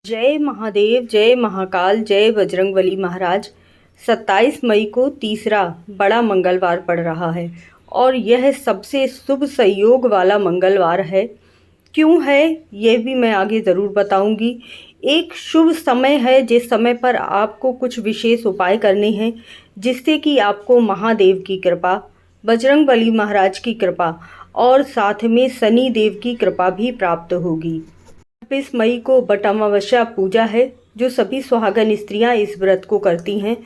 जय महादेव, जय महाकाल, जय बजरंगबली महाराज। 27 मई को तीसरा बड़ा मंगलवार पड़ रहा है और यह सबसे शुभ संयोग वाला मंगलवार है। क्यों है यह भी मैं आगे ज़रूर बताऊंगी। एक शुभ समय है जिस समय पर आपको कुछ विशेष उपाय करने हैं जिससे कि आपको महादेव की कृपा, बजरंगबली महाराज की कृपा और साथ में शनि देव की कृपा भी प्राप्त होगी। 26 मई को बट अमावस्या पूजा है। जो सभी सुहागन स्त्रियां इस व्रत को करती हैं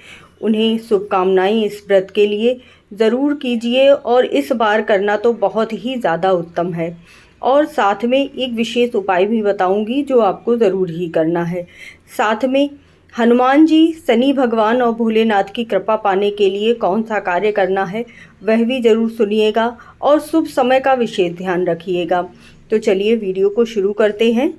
उन्हें शुभकामनाएं इस व्रत के लिए ज़रूर कीजिए और इस बार करना तो बहुत ही ज़्यादा उत्तम है। और साथ में एक विशेष उपाय भी बताऊंगी जो आपको ज़रूर ही करना है। साथ में हनुमान जी, शनि भगवान और भोलेनाथ की कृपा पाने के लिए कौन सा कार्य करना है वह भी ज़रूर सुनिएगा और शुभ समय का विशेष ध्यान रखिएगा। तो चलिए वीडियो को शुरू करते हैं।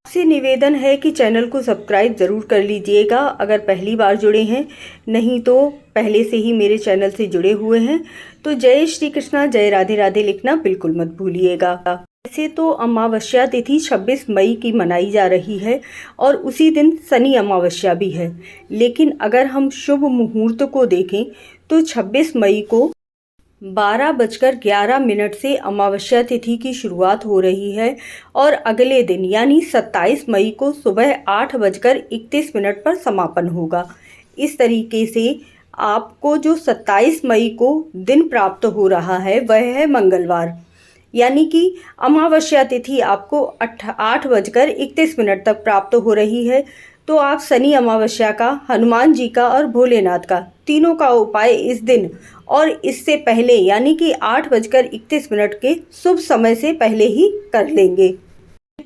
आपसे निवेदन है कि चैनल को सब्सक्राइब ज़रूर कर लीजिएगा अगर पहली बार जुड़े हैं, नहीं तो पहले से ही मेरे चैनल से जुड़े हुए हैं। तो जय श्री कृष्णा, जय राधे राधे लिखना बिल्कुल मत भूलिएगा। वैसे तो अमावस्या तिथि 26 मई की मनाई जा रही है और उसी दिन शनि अमावस्या भी है, लेकिन अगर हम शुभ मुहूर्त को देखें तो 26 मई को 12:11 से अमावस्या तिथि की शुरुआत हो रही है और अगले दिन यानी 27 मई को सुबह 8:31 पर समापन होगा। इस तरीके से आपको जो 27 मई को दिन प्राप्त हो रहा है वह है मंगलवार, यानी कि अमावस्या तिथि आपको 8:31 तक प्राप्त हो रही है। तो आप शनि अमावस्या का, हनुमान जी का और भोलेनाथ का तीनों का उपाय इस दिन और इससे पहले यानी कि 8:31 के शुभ समय से पहले ही कर लेंगे।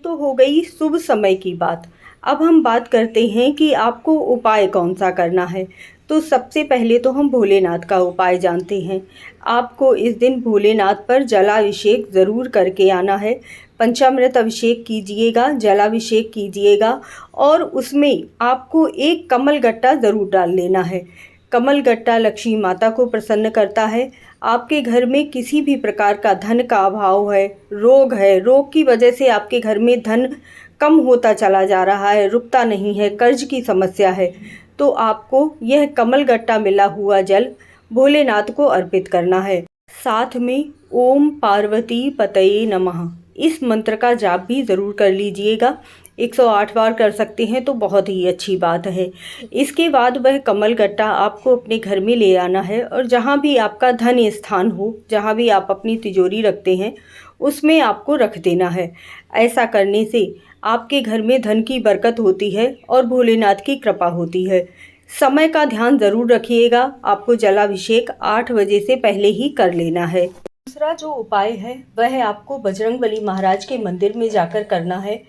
तो हो गई शुभ समय की बात। अब हम बात करते हैं कि आपको उपाय कौन सा करना है। तो सबसे पहले तो हम भोलेनाथ का उपाय जानते हैं। आपको इस दिन भोलेनाथ पर जलाभिषेक ज़रूर करके आना है। पंचामृत अभिषेक कीजिएगा, जलाभिषेक कीजिएगा और उसमें आपको एक कमल गट्टा ज़रूर डाल लेना है। कमल गट्टा लक्ष्मी माता को प्रसन्न करता है। आपके घर में किसी भी प्रकार का धन का अभाव है, रोग की वजह से आपके घर में धन कम होता चला जा रहा है, रुकता नहीं है, कर्ज की समस्या है, तो आपको यह कमल गट्टा मिला हुआ जल भोलेनाथ को अर्पित करना है। साथ में ओम पार्वती पतये नमः इस मंत्र का जाप भी ज़रूर कर लीजिएगा। 108 बार कर सकते हैं तो बहुत ही अच्छी बात है। इसके बाद वह कमल गट्टा आपको अपने घर में ले आना है और जहाँ भी आपका धन स्थान हो, जहाँ भी आप अपनी तिजोरी रखते हैं उसमें आपको रख देना है। ऐसा करने से आपके घर में धन की बरकत होती है और भोलेनाथ की कृपा होती है। समय का ध्यान ज़रूर रखिएगा। आपको जलाभिषेक 8 बजे से पहले ही कर लेना है। दूसरा जो उपाय है वह आपको बजरंगबली महाराज के मंदिर में जाकर करना है।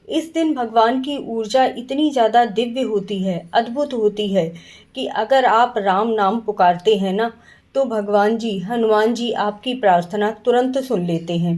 इस दिन भगवान की ऊर्जा इतनी ज़्यादा दिव्य होती है, अद्भुत होती है कि अगर आप राम नाम पुकारते हैं ना तो भगवान जी, हनुमान जी आपकी प्रार्थना तुरंत सुन लेते हैं।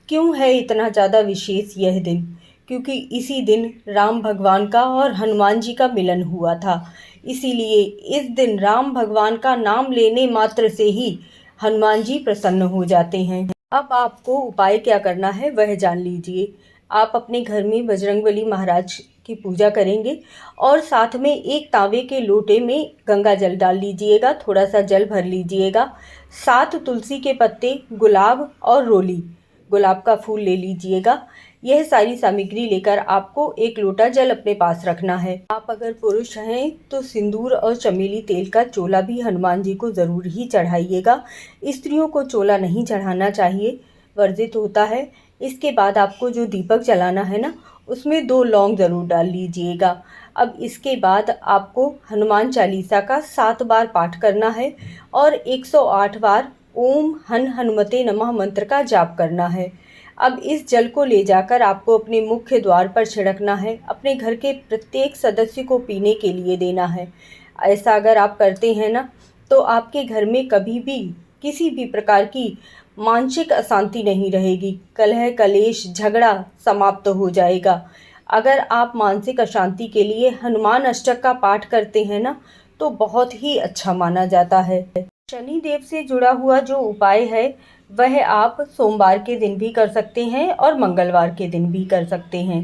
क्यों है इतना ज़्यादा विशेष यह दिन? क्योंकि इसी दिन राम भगवान का और हनुमान जी का मिलन हुआ था। इसीलिए इस दिन राम भगवान का नाम लेने मात्र से ही हनुमान जी प्रसन्न हो जाते हैं। अब आपको उपाय क्या करना है वह जान लीजिए। आप अपने घर में बजरंगबली महाराज की पूजा करेंगे और साथ में एक तांबे के लोटे में गंगा जल डाल लीजिएगा, थोड़ा सा जल भर लीजिएगा। 7 तुलसी के पत्ते, गुलाब और रोली, गुलाब का फूल ले लीजिएगा। यह सारी सामग्री लेकर आपको एक लोटा जल अपने पास रखना है। आप अगर पुरुष हैं तो सिंदूर और चमेली तेल का चोला भी हनुमान जी को ज़रूर ही चढ़ाइएगा। स्त्रियों को चोला नहीं चढ़ाना चाहिए, वर्जित होता है। इसके बाद आपको जो दीपक जलाना है ना उसमें 2 लौंग ज़रूर डाल लीजिएगा। अब इसके बाद आपको हनुमान चालीसा का 7 बार पाठ करना है और 108 बार ओम हन हनुमते नमः मंत्र का जाप करना है। अब इस जल को ले जाकर आपको अपने मुख्य द्वार पर छिड़कना है, अपने घर के प्रत्येक सदस्य को पीने के लिए देना है। ऐसा अगर आप करते हैं ना तो आपके घर में कभी भी किसी भी प्रकार की मानसिक अशांति नहीं रहेगी, कलह कलेश झगड़ा समाप्त हो जाएगा। अगर आप मानसिक अशांति के लिए हनुमान अष्टक का पाठ करते हैं ना तो बहुत ही अच्छा माना जाता है। शनि देव से जुड़ा हुआ जो उपाय है वह आप सोमवार के दिन भी कर सकते हैं और मंगलवार के दिन भी कर सकते हैं।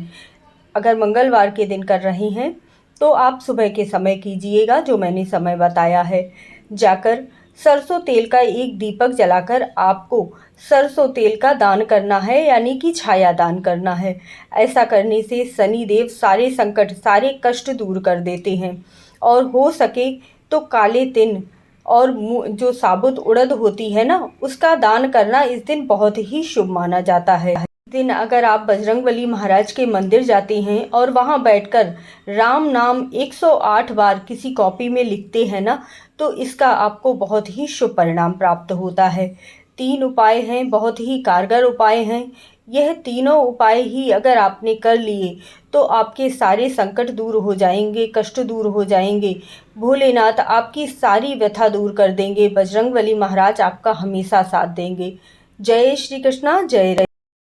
अगर मंगलवार के दिन कर रहे हैं तो आप सुबह के समय कीजिएगा, जो मैंने समय बताया है। जाकर सरसों तेल का एक दीपक जलाकर आपको सरसों तेल का दान करना है, यानी कि छाया दान करना है। ऐसा करने से शनिदेव सारे संकट, सारे कष्ट दूर कर देते हैं। और हो सके तो काले तिल और जो साबुत उड़द होती है ना, उसका दान करना इस दिन बहुत ही शुभ माना जाता है। दिन अगर आप बजरंगबली महाराज के मंदिर जाते हैं और वहां बैठकर राम नाम 108 बार किसी कॉपी में लिखते हैं ना, तो इसका आपको बहुत ही शुभ परिणाम प्राप्त होता है। 3 उपाय हैं, बहुत ही कारगर उपाय हैं। यह तीनों उपाय ही अगर आपने कर लिए तो आपके सारे संकट दूर हो जाएंगे, कष्ट दूर हो जाएंगे। भोलेनाथ आपकी सारी व्यथा दूर कर देंगे। बजरंगबली महाराज आपका हमेशा साथ देंगे। जय श्री कृष्णा, जय